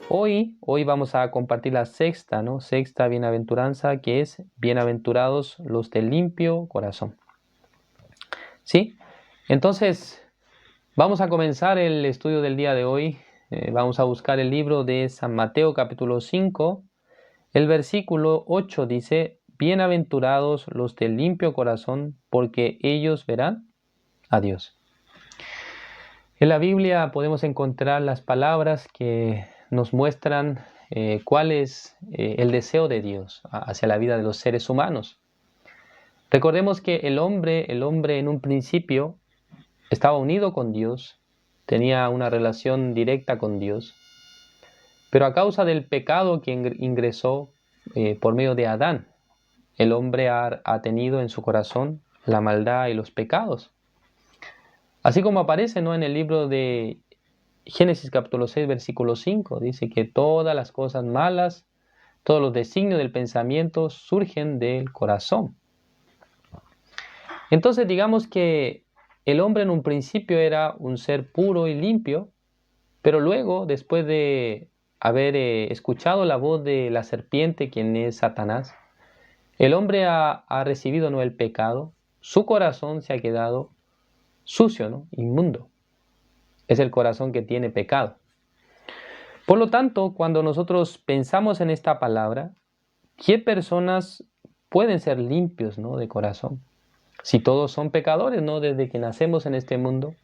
Hoy vamos a compartir la sexta, ¿no? Sexta bienaventuranza, que es bienaventurados los de limpio corazón. ¿Sí? Entonces, vamos a comenzar el estudio del día de hoy. Vamos a buscar el libro de San Mateo capítulo 5. El versículo 8 dice, bienaventurados los de limpio corazón, porque ellos verán a Dios. En la Biblia podemos encontrar las palabras que nos muestran cuál es el deseo de Dios hacia la vida de los seres humanos. Recordemos que el hombre en un principio estaba unido con Dios, tenía una relación directa con Dios, pero a causa del pecado que ingresó por medio de Adán, el hombre ha tenido en su corazón la maldad y los pecados. Así como aparece, ¿no?, en el libro de Génesis capítulo 6, versículo 5, dice que todas las cosas malas, todos los designios del pensamiento surgen del corazón. Entonces digamos que el hombre en un principio era un ser puro y limpio, pero luego, después de haber escuchado la voz de la serpiente, quien es Satanás, el hombre ha recibido, ¿no?, el pecado, su corazón se ha quedado sucio, ¿no?, inmundo. Es el corazón que tiene pecado. Por lo tanto, cuando nosotros pensamos en esta palabra, ¿qué personas pueden ser limpios, ¿no?, de corazón? Si todos son pecadores, ¿no?, desde que nacemos en este mundo,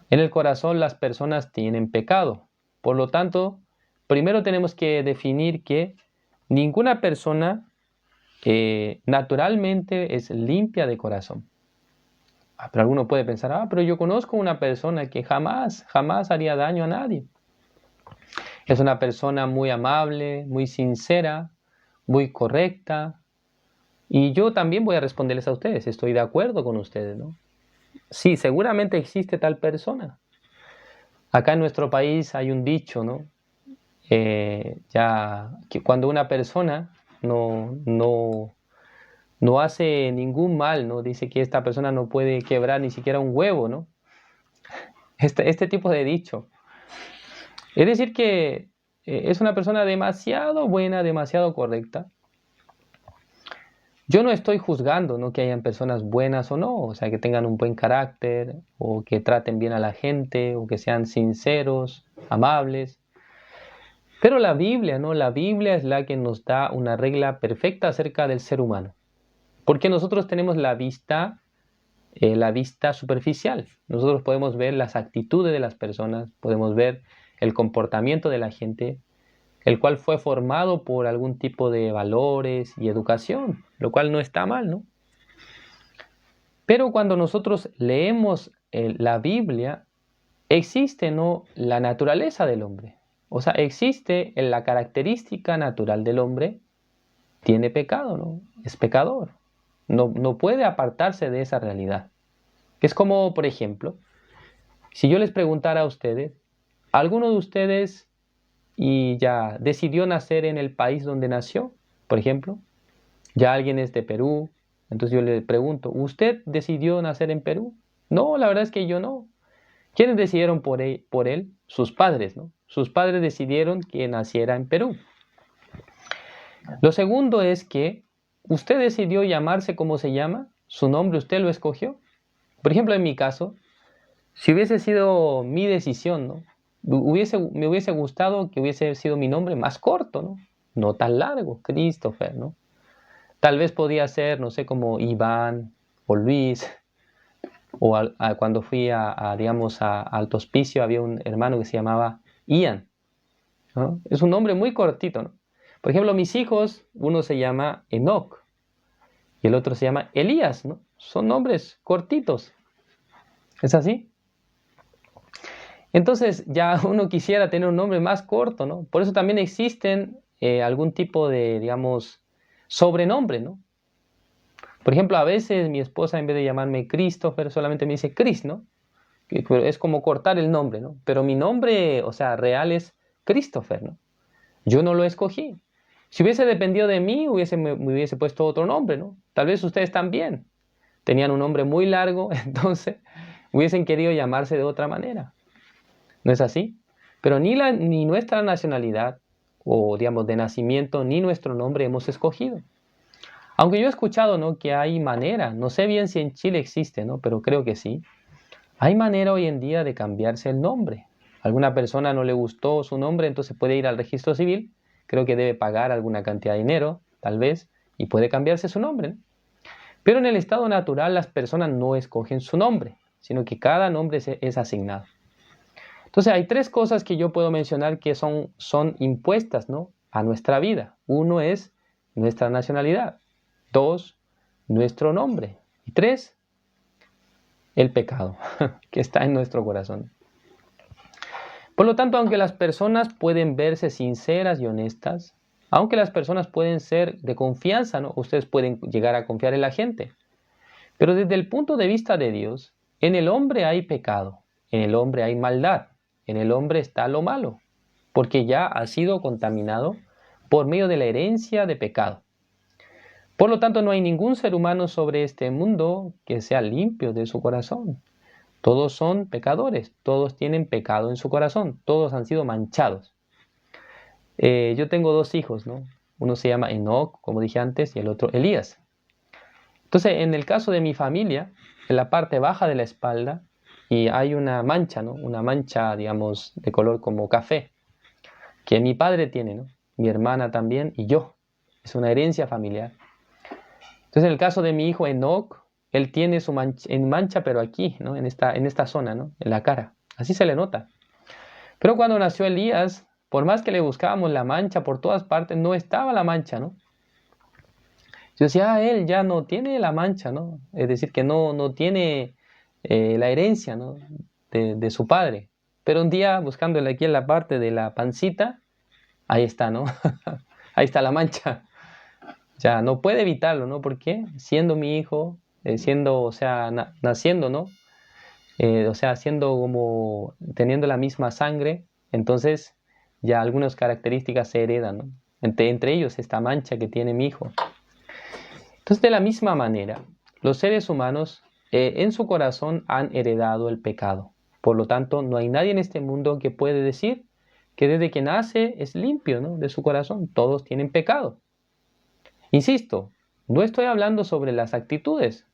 en el corazón las personas tienen pecado. Por lo tanto, primero tenemos que definir que ninguna persona naturalmente es limpia de corazón. Pero alguno puede pensar, pero yo conozco una persona que jamás haría daño a nadie. Es una persona muy amable, muy sincera, muy correcta. Y yo también voy a responderles a ustedes, estoy de acuerdo con ustedes, ¿no? Sí, seguramente existe tal persona. Acá en nuestro país hay un dicho, ¿no? Ya que cuando una persona no hace ningún mal, ¿no?, dice que esta persona no puede quebrar ni siquiera un huevo, ¿no? Este tipo de dicho. Es decir que es una persona demasiado buena, demasiado correcta. Yo no estoy juzgando, ¿no?, que hayan personas buenas o no, o sea, que tengan un buen carácter, o que traten bien a la gente, o que sean sinceros, amables. Pero la Biblia, ¿no? La Biblia es la que nos da una regla perfecta acerca del ser humano. Porque nosotros tenemos la vista superficial. Nosotros podemos ver las actitudes de las personas, podemos ver el comportamiento de la gente, el cual fue formado por algún tipo de valores y educación, lo cual no está mal, ¿no? Pero cuando nosotros leemos la Biblia, existe, ¿no?, la naturaleza del hombre. O sea, existe la característica natural del hombre, tiene pecado, ¿no? Es pecador. No puede apartarse de esa realidad. Es como, por ejemplo, si yo les preguntara a ustedes, ¿alguno de ustedes ya decidió nacer en el país donde nació? Por ejemplo, ya alguien es de Perú, entonces yo le pregunto, ¿usted decidió nacer en Perú? No, la verdad es que yo no. ¿Quiénes decidieron por él? Sus padres, ¿no? Sus padres decidieron que naciera en Perú. Lo segundo es que usted decidió llamarse como se llama, su nombre usted lo escogió. Por ejemplo, en mi caso, si hubiese sido mi decisión, ¿no?, me hubiese gustado que hubiese sido mi nombre más corto, ¿no? No tan largo, Christopher, ¿no? Tal vez podía ser, no sé, como Iván o Luis. O cuando fui digamos, a Alto Hospicio, había un hermano que se llamaba Ian, ¿no? Es un nombre muy cortito, ¿no? Por ejemplo, mis hijos, uno se llama Enoch y el otro se llama Elías, ¿no? Son nombres cortitos. ¿Es así? Entonces ya uno quisiera tener un nombre más corto, ¿no? Por eso también existen algún tipo de, digamos, sobrenombre, ¿no? Por ejemplo, a veces mi esposa, en vez de llamarme Christopher, solamente me dice Chris, ¿no? Es como cortar el nombre, ¿no? Pero mi nombre, o sea, real es Christopher, ¿no? Yo no lo escogí. Si hubiese dependido de mí, me hubiese puesto otro nombre, ¿no? Tal vez ustedes también tenían un nombre muy largo, entonces hubiesen querido llamarse de otra manera. ¿No es así? pero ni nuestra nacionalidad o digamos de nacimiento ni nuestro nombre hemos escogido. Aunque yo he escuchado, ¿no?, que hay manera, no sé bien si en Chile existe, ¿no?, pero creo que sí. Hay manera hoy en día de cambiarse el nombre. Alguna persona no le gustó su nombre, entonces puede ir al registro civil, creo que debe pagar alguna cantidad de dinero, tal vez, y puede cambiarse su nombre, ¿no? Pero en el estado natural las personas no escogen su nombre, sino que cada nombre es asignado. Entonces hay tres cosas que yo puedo mencionar que son impuestas, ¿no?, a nuestra vida. Uno es nuestra nacionalidad. Dos, nuestro nombre. Y tres, el pecado que está en nuestro corazón. Por lo tanto, aunque las personas pueden verse sinceras y honestas, aunque las personas pueden ser de confianza, ¿no?, ustedes pueden llegar a confiar en la gente, pero desde el punto de vista de Dios, en el hombre hay pecado, en el hombre hay maldad, en el hombre está lo malo, porque ya ha sido contaminado por medio de la herencia de pecado. Por lo tanto, no hay ningún ser humano sobre este mundo que sea limpio de su corazón. Todos son pecadores, todos tienen pecado en su corazón, todos han sido manchados. Yo tengo dos hijos, ¿no? Uno se llama Enoc, como dije antes, y el otro Elías. Entonces, en el caso de mi familia, en la parte baja de la espalda, y hay una mancha, ¿no?, una mancha, digamos, de color como café, que mi padre tiene, ¿no?, mi hermana también, y yo. Es una herencia familiar. Entonces, en el caso de mi hijo Enoc, él tiene su mancha, pero aquí, ¿no?, en esta zona, ¿no?, en la cara. Así se le nota. Pero cuando nació Elías, por más que le buscábamos la mancha por todas partes, no estaba la mancha, ¿no? Yo decía, él ya no tiene la mancha, ¿no? Es decir, que no tiene la herencia, ¿no?, de su padre. Pero un día, buscándole aquí en la parte de la pancita, ahí está, ¿no? Ahí está la mancha. Ya no puede evitarlo, ¿no? Porque siendo mi hijo, o sea, naciendo, ¿no? O sea, siendo como teniendo la misma sangre, entonces ya algunas características se heredan, ¿no? Entre ellos esta mancha que tiene mi hijo. Entonces, de la misma manera, los seres humanos en su corazón han heredado el pecado. Por lo tanto, no hay nadie en este mundo que puede decir que desde que nace es limpio, ¿no?, de su corazón. Todos tienen pecado. Insisto, no estoy hablando sobre las actitudes.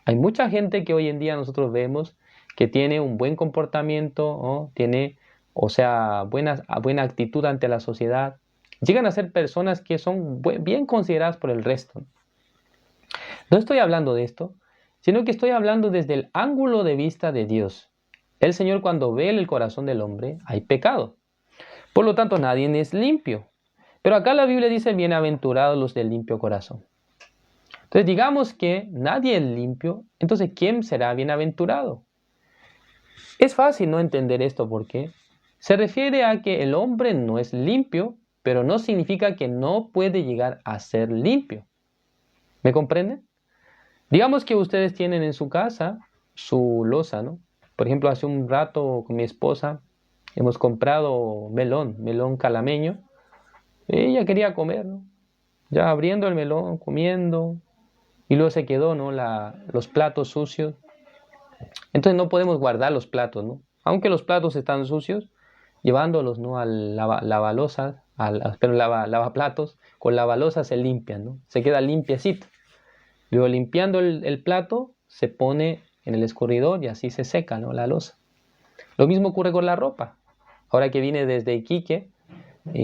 Hay mucha gente que hoy en día nosotros vemos que tiene un buen comportamiento, ¿no?, tiene, o sea, buena actitud ante la sociedad. Llegan a ser personas que son bien consideradas por el resto. No estoy hablando de esto, sino que estoy hablando desde el ángulo de vista de Dios. El Señor, cuando ve el corazón del hombre, hay pecado. Por lo tanto, nadie es limpio. Pero acá la Biblia dice, bienaventurados los del limpio corazón. Entonces, digamos que nadie es limpio, entonces, ¿quién será bienaventurado? Es fácil no entender esto porque se refiere a que el hombre no es limpio, pero no significa que no puede llegar a ser limpio. ¿Me comprenden? Digamos que ustedes tienen en su casa su loza, ¿no? Por ejemplo, hace un rato con mi esposa hemos comprado melón calameño. Ella quería comer, ¿no? Ya abriendo el melón, comiendo, y luego se quedó, ¿no?, los platos sucios. Entonces no podemos guardar los platos, ¿no? Aunque los platos están sucios, llevándolos, ¿no?, al lavalosas, lavaplatos, con lavalosa se limpian, ¿no? Se queda limpiecito. Luego limpiando el plato, se pone en el escurridor y así se seca, ¿no?, la loza. Lo mismo ocurre con la ropa. Ahora que vine desde Iquique,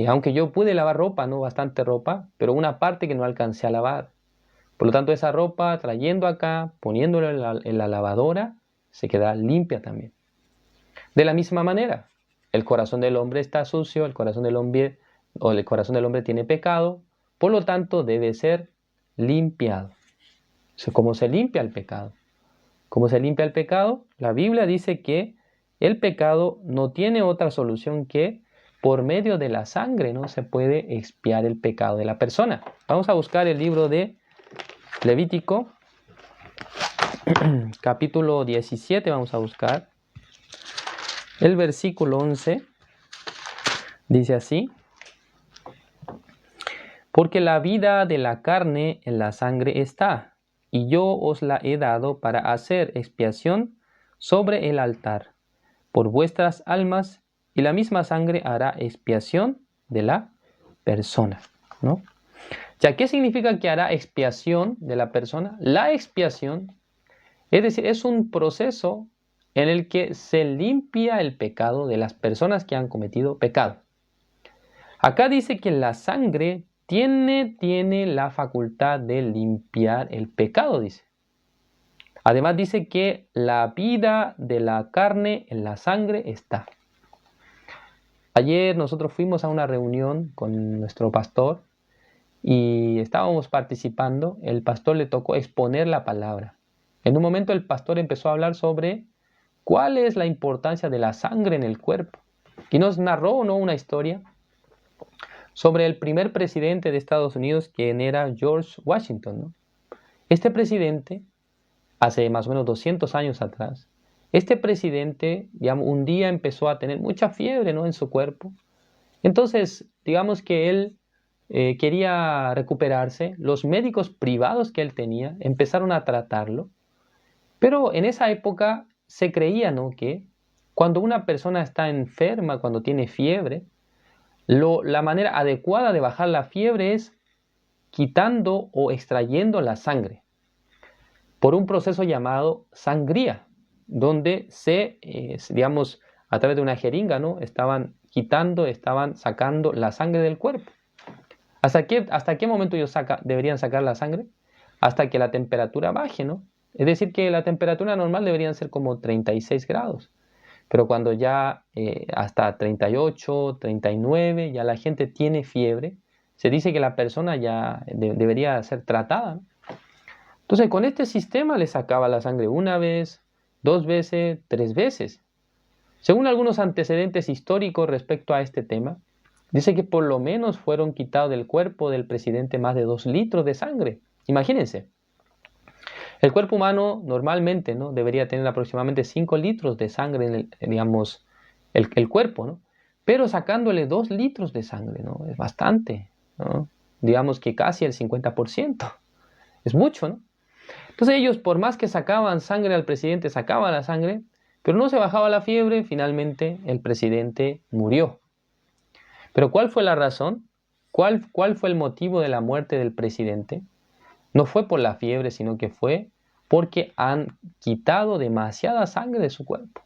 aunque yo pude lavar ropa, ¿no?, bastante ropa, pero una parte que no alcancé a lavar. Por lo tanto, esa ropa, trayendo acá, poniéndola en la lavadora, se queda limpia también. De la misma manera, el corazón del hombre está sucio, el corazón del hombre tiene pecado, por lo tanto, debe ser limpiado. ¿Cómo se limpia el pecado? ¿Cómo se limpia el pecado? La Biblia dice que el pecado no tiene otra solución que por medio de la sangre, ¿no?, se puede expiar el pecado de la persona. Vamos a buscar el libro de Levítico, capítulo 17, vamos a buscar. El versículo 11 dice así: porque la vida de la carne en la sangre está, y yo os la he dado para hacer expiación sobre el altar, por vuestras almas, y la misma sangre hará expiación de la persona, ¿no? Ya, ¿qué significa que hará expiación de la persona? La expiación, es decir, es un proceso en el que se limpia el pecado de las personas que han cometido pecado. Acá dice que la sangre tiene la facultad de limpiar el pecado, dice. Además dice que la vida de la carne en la sangre está. Ayer nosotros fuimos a una reunión con nuestro pastor y estábamos participando. El pastor le tocó exponer la palabra. En un momento el pastor empezó a hablar sobre cuál es la importancia de la sangre en el cuerpo. Y nos narró, ¿no?, una historia sobre el primer presidente de Estados Unidos, quien era George Washington, ¿no? Este presidente, hace más o menos 200 años atrás, este presidente, digamos, un día empezó a tener mucha fiebre, ¿no?, en su cuerpo. Entonces, digamos que él quería recuperarse. Los médicos privados que él tenía empezaron a tratarlo. Pero en esa época se creía, ¿no?, que cuando una persona está enferma, cuando tiene fiebre, la manera adecuada de bajar la fiebre es quitando o extrayendo la sangre por un proceso llamado sangría, donde digamos, a través de una jeringa, ¿no?, estaban sacando la sangre del cuerpo. ¿Hasta qué momento ellos deberían sacar la sangre? Hasta que la temperatura baje, ¿no? Es decir, que la temperatura normal deberían ser como 36 grados. Pero cuando ya hasta 38, 39, ya la gente tiene fiebre, se dice que la persona ya debería ser tratada, ¿no? Entonces, con este sistema le sacaba la sangre una vez, 2 veces, 3 veces. Según algunos antecedentes históricos respecto a este tema, dice que por lo menos fueron quitados del cuerpo del presidente más de 2 litros de sangre. Imagínense. El cuerpo humano normalmente, ¿no?, debería tener aproximadamente 5 litros de sangre en el cuerpo, ¿no? Pero sacándole 2 litros de sangre, ¿no?, es bastante, ¿no? Digamos que casi el 50%. Es mucho, ¿no? Entonces ellos, por más que sacaban sangre al presidente, sacaban la sangre, pero no se bajaba la fiebre. Finalmente el presidente murió. ¿Pero cuál fue la razón? ¿Cuál fue el motivo de la muerte del presidente? No fue por la fiebre, sino que fue porque han quitado demasiada sangre de su cuerpo.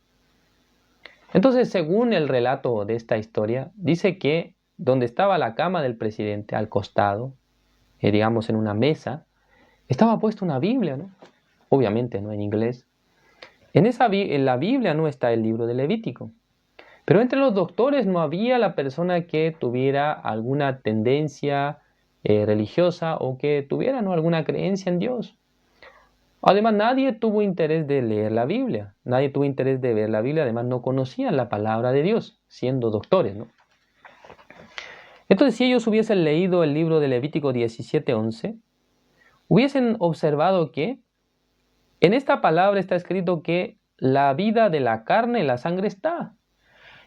Entonces, según el relato de esta historia, dice que donde estaba la cama del presidente, al costado, digamos en una mesa, estaba puesta una Biblia, ¿no? Obviamente, ¿no?, en inglés. En la Biblia no está el libro de Levítico. Pero entre los doctores no había la persona que tuviera alguna tendencia religiosa o que tuviera, ¿no?, alguna creencia en Dios. Además, nadie tuvo interés de leer la Biblia, nadie tuvo interés de ver la Biblia. Además, no conocían la palabra de Dios, siendo doctores, ¿no? Entonces, si ellos hubiesen leído el libro de Levítico 17:11, hubiesen observado que en esta palabra está escrito que la vida de la carne, la sangre está.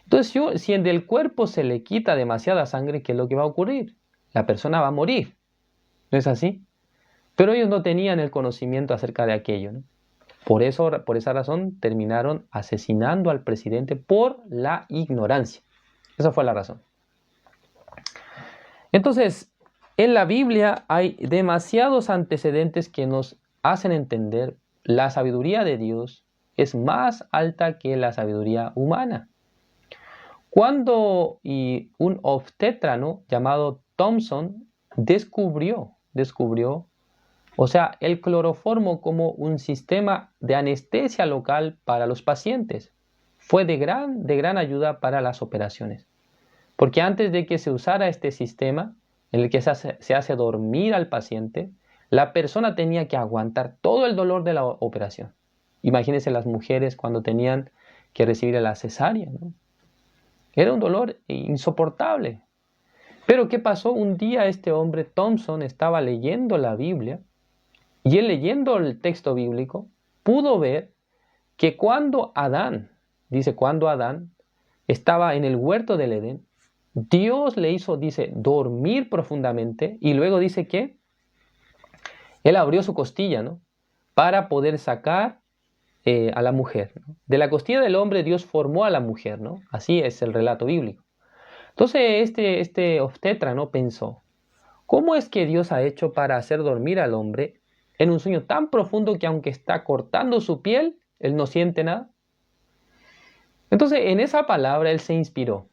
Entonces, si del cuerpo se le quita demasiada sangre, ¿qué es lo que va a ocurrir? La persona va a morir. ¿No es así? Pero ellos no tenían el conocimiento acerca de aquello, ¿no? Por esa razón terminaron asesinando al presidente por la ignorancia. Esa fue la razón. Entonces, en la Biblia hay demasiados antecedentes que nos hacen entender la sabiduría de Dios es más alta que la sabiduría humana. Cuando un obstetra, ¿no?, llamado Thomson descubrió, o sea, el cloroformo como un sistema de anestesia local para los pacientes, fue de gran ayuda para las operaciones. Porque antes de que se usara este sistema en el que se hace dormir al paciente, la persona tenía que aguantar todo el dolor de la operación. Imagínense las mujeres cuando tenían que recibir la cesárea, ¿no? Era un dolor insoportable. Pero ¿qué pasó? Un día este hombre, Thomson, estaba leyendo la Biblia y él, leyendo el texto bíblico, pudo ver que cuando Adán estaba en el huerto del Edén, Dios le hizo, dice, dormir profundamente, y luego dice que él abrió su costilla, ¿no?, para poder sacar a la mujer, ¿no? De la costilla del hombre Dios formó a la mujer, ¿no? Así es el relato bíblico. Entonces este obstetra, ¿no? Pensó, ¿cómo es que Dios ha hecho para hacer dormir al hombre en un sueño tan profundo que aunque está cortando su piel, él no siente nada? Entonces en esa palabra él se inspiró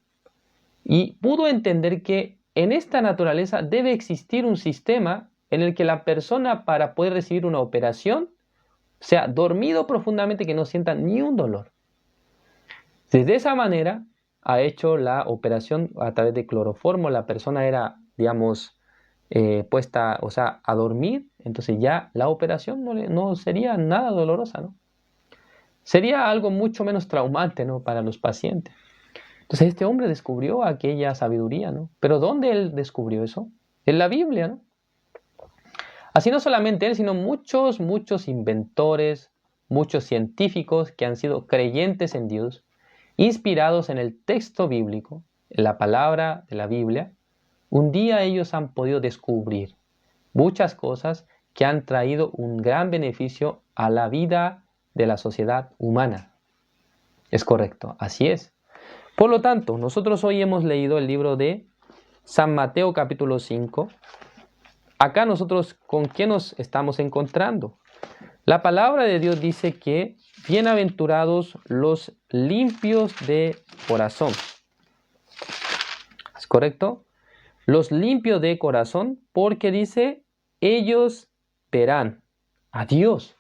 y pudo entender que en esta naturaleza debe existir un sistema en el que la persona, para poder recibir una operación, sea dormido profundamente, que no sienta ni un dolor. Desde esa manera ha hecho la operación a través de cloroformo. La persona era, digamos, puesta, o sea, a dormir, entonces ya la operación no sería nada dolorosa, ¿no? Sería algo mucho menos traumante, ¿no? Para los pacientes. Entonces este hombre descubrió aquella sabiduría, ¿no? Pero ¿dónde él descubrió eso? En la Biblia, ¿no? Así no solamente él, sino muchos inventores, muchos científicos que han sido creyentes en Dios, inspirados en el texto bíblico, en la palabra de la Biblia, un día ellos han podido descubrir muchas cosas que han traído un gran beneficio a la vida de la sociedad humana. Es correcto, así es. Por lo tanto, nosotros hoy hemos leído el libro de San Mateo capítulo 5. Acá nosotros, ¿con qué nos estamos encontrando? La palabra de Dios dice que bienaventurados los limpios de corazón. ¿Es correcto? Los limpios de corazón, porque dice, ellos verán a Dios.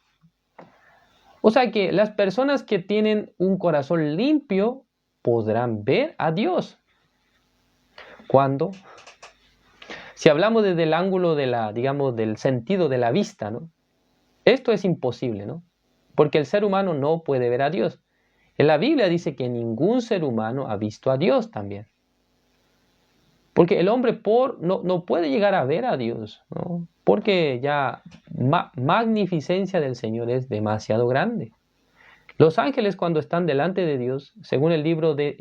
O sea que las personas que tienen un corazón limpio podrán ver a Dios. ¿Cuándo? Si hablamos desde el ángulo de digamos, del sentido de la vista, ¿no? Esto es imposible, ¿no? Porque el ser humano no puede ver a Dios. En la Biblia dice que ningún ser humano ha visto a Dios también. Porque el hombre no puede llegar a ver a Dios, ¿no? Porque ya magnificencia del Señor es demasiado grande. Los ángeles, cuando están delante de Dios, según el libro de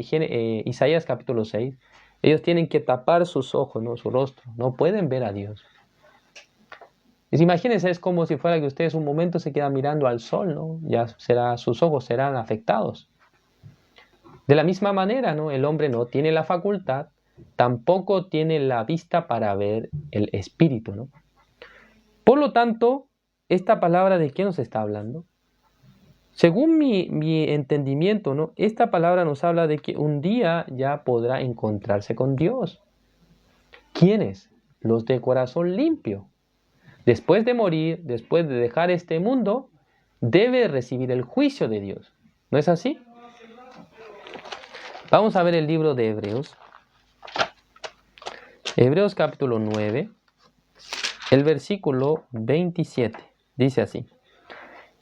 Isaías capítulo 6, ellos tienen que tapar sus ojos, ¿no? Su rostro. No pueden ver a Dios. Imagínense, es como si fuera que ustedes un momento se quedan mirando al sol, ¿no? Ya sus ojos serán afectados. De la misma manera, ¿no? El hombre no tiene la facultad, tampoco tiene la vista para ver el espíritu, ¿no? Por lo tanto, esta palabra, ¿de qué nos está hablando? Según mi entendimiento, ¿no? Esta palabra nos habla de que un día ya podrá encontrarse con Dios. ¿Quiénes? Los de corazón limpio. Después de morir, después de dejar este mundo, debe recibir el juicio de Dios. ¿No es así? Vamos a ver el libro de Hebreos. Hebreos capítulo 9, el versículo 27. Dice así.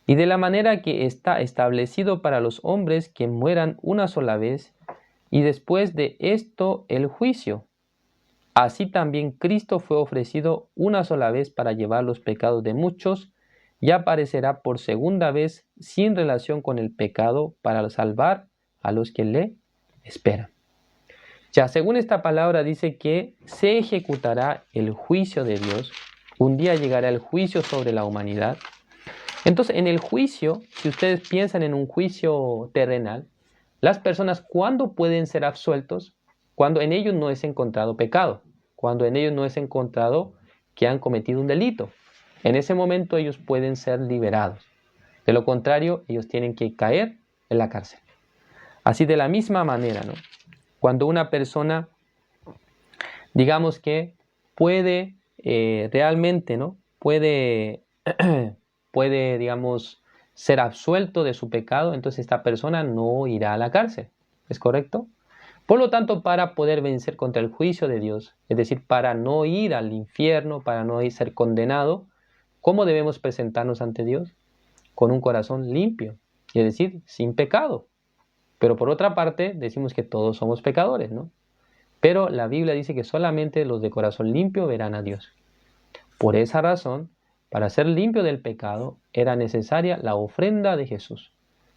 Y de la manera que está establecido para los hombres que mueran una sola vez, y después de esto el juicio. Así también Cristo fue ofrecido una sola vez para llevar los pecados de muchos, y aparecerá por segunda vez sin relación con el pecado para salvar a los que le esperan. Ya según esta palabra dice que se ejecutará el juicio de Dios. Un día llegará el juicio sobre la humanidad. Entonces, en el juicio, si ustedes piensan en un juicio terrenal, las personas, ¿cuándo pueden ser absueltos? Cuando en ellos no es encontrado pecado, cuando en ellos no es encontrado que han cometido un delito. En ese momento ellos pueden ser liberados. De lo contrario, ellos tienen que caer en la cárcel. Así de la misma manera, ¿no? Cuando una persona, digamos que puede realmente, ¿no? Puede, digamos, ser absuelto de su pecado, entonces esta persona no irá a la cárcel. ¿Es correcto? Por lo tanto, para poder vencer contra el juicio de Dios, es decir, para no ir al infierno, para no ser condenado, ¿cómo debemos presentarnos ante Dios? Con un corazón limpio, es decir, sin pecado. Pero por otra parte, decimos que todos somos pecadores, ¿no? Pero la Biblia dice que solamente los de corazón limpio verán a Dios. Por esa razón, para ser limpio del pecado, era necesaria la ofrenda de Jesús.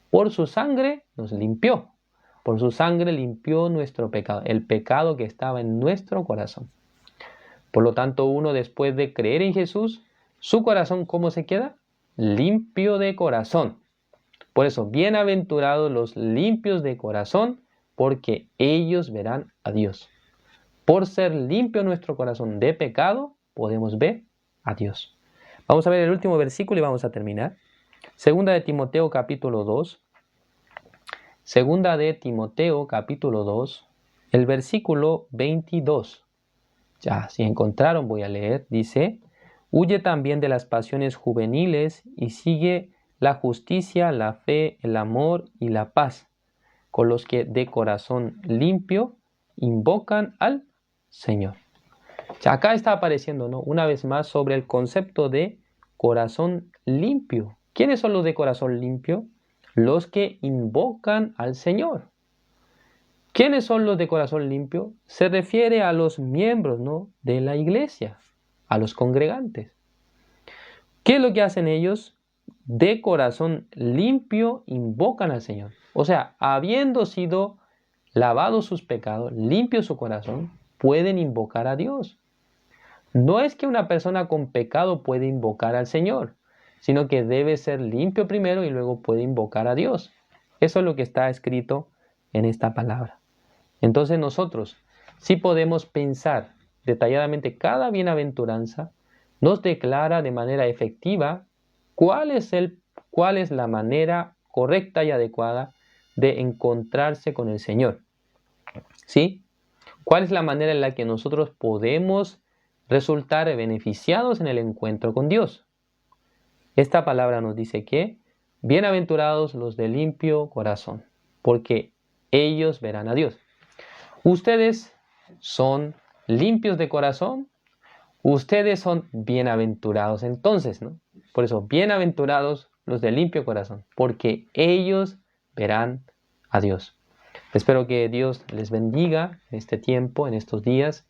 Por su sangre nos limpió. Por su sangre limpió nuestro pecado, el pecado que estaba en nuestro corazón. Por lo tanto, uno después de creer en Jesús, su corazón, ¿cómo se queda? Limpio de corazón. Por eso, bienaventurados los limpios de corazón, porque ellos verán a Dios. Por ser limpio nuestro corazón de pecado, podemos ver a Dios. Vamos a ver el último versículo y vamos a terminar. Segunda de Timoteo capítulo 2. Segunda de Timoteo capítulo 2, el versículo 22. Ya, si encontraron, voy a leer. Dice: huye también de las pasiones juveniles y sigue la justicia, la fe, el amor y la paz, con los que de corazón limpio invocan al Señor. Ya, acá está apareciendo, ¿no?, una vez más sobre el concepto de corazón limpio. ¿Quiénes son los de corazón limpio? Los que invocan al Señor. ¿Quiénes son los de corazón limpio? Se refiere a los miembros, ¿no?, de la iglesia, a los congregantes. ¿Qué es lo que hacen ellos? De corazón limpio invocan al Señor. O sea, habiendo sido lavados sus pecados, limpio su corazón, pueden invocar a Dios. No es que una persona con pecado puede invocar al Señor, sino que debe ser limpio primero y luego puede invocar a Dios. Eso es lo que está escrito en esta palabra. Entonces nosotros sí podemos pensar detalladamente cada bienaventuranza, nos declara de manera efectiva cuál es la manera correcta y adecuada de encontrarse con el Señor. ¿Sí? ¿Cuál es la manera en la que nosotros podemos resultar beneficiados en el encuentro con Dios? Esta palabra nos dice que bienaventurados los de limpio corazón, porque ellos verán a Dios. Ustedes son limpios de corazón, ustedes son bienaventurados entonces, ¿no? Por eso, bienaventurados los de limpio corazón, porque ellos verán a Dios. Espero que Dios les bendiga en este tiempo, en estos días,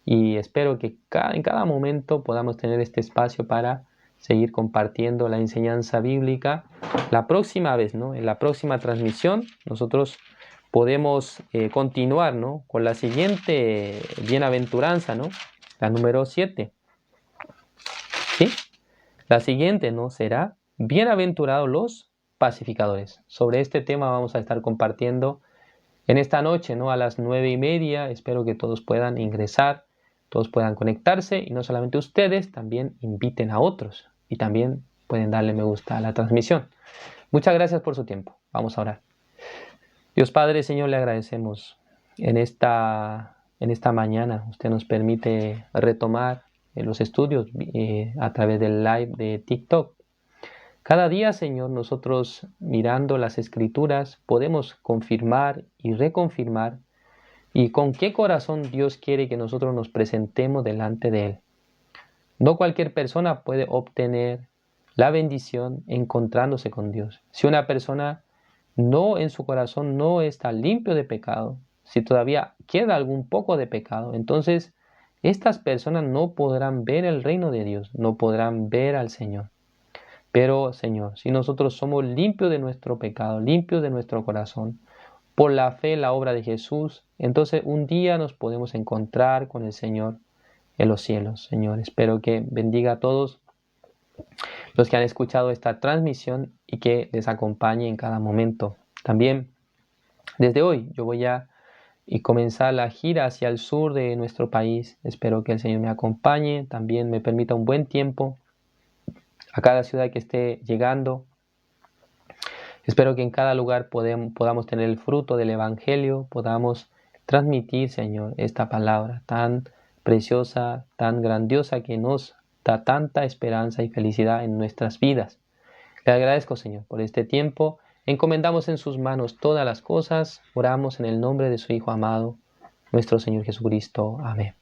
y espero que en cada momento podamos tener este espacio para seguir compartiendo la enseñanza bíblica. La próxima vez, ¿no?, en la próxima transmisión, nosotros podemos continuar, ¿no?, con la siguiente bienaventuranza, ¿no?, la número 7. ¿Sí? La siguiente, ¿no?, será bienaventurados los pacificadores. Sobre este tema vamos a estar compartiendo en esta noche, ¿no?, a las 9:30. Espero que todos puedan ingresar, todos puedan conectarse, y no solamente ustedes, también inviten a otros y también pueden darle me gusta a la transmisión. Muchas gracias por su tiempo. Vamos a orar. Dios Padre, Señor, le agradecemos en esta mañana. Usted nos permite retomar los estudios a través del live de TikTok. Cada día, Señor, nosotros mirando las Escrituras podemos confirmar y reconfirmar y con qué corazón Dios quiere que nosotros nos presentemos delante de Él. No cualquier persona puede obtener la bendición encontrándose con Dios. Si una persona en su corazón no está limpio de pecado, si todavía queda algún poco de pecado, entonces estas personas no podrán ver el reino de Dios, no podrán ver al Señor. Pero, Señor, si nosotros somos limpios de nuestro pecado, limpios de nuestro corazón, por la fe en la obra de Jesús, entonces un día nos podemos encontrar con el Señor en los cielos. Señor, espero que bendiga a todos los que han escuchado esta transmisión y que les acompañe en cada momento. También, desde hoy, yo voy a comenzar la gira hacia el sur de nuestro país. Espero que el Señor me acompañe, también me permita un buen tiempo a cada ciudad que esté llegando. Espero que en cada lugar podamos tener el fruto del Evangelio, podamos transmitir, Señor, esta palabra tan preciosa, tan grandiosa, que nos da tanta esperanza y felicidad en nuestras vidas. Le agradezco, Señor, por este tiempo. Encomendamos en sus manos todas las cosas. Oramos en el nombre de su Hijo amado, nuestro Señor Jesucristo. Amén.